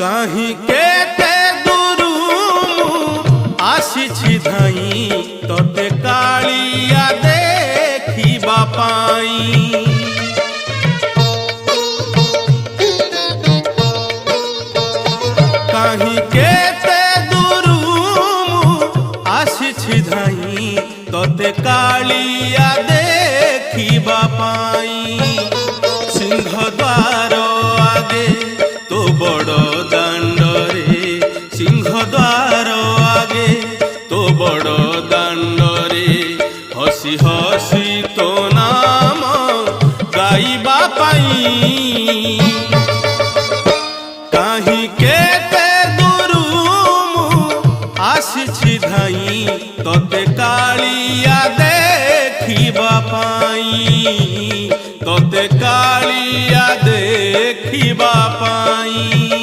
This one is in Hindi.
कहीं केते दूरू आसी धाई तोते कालिया देखिबा पाई। कहीं केते दूरू आसी धाई तोते कालिया देखिबा पाई। सिंहद्वार आगे तो बड़ दांड रे, सिंहद्वार आगे तो बड़ दांड रे, हसी हसी तो नाम गाइबा पाई। कहीं केते दूरू आसी धाई तोते कालिया देखिबा पाई, तोते कालिया देखिबा पाई।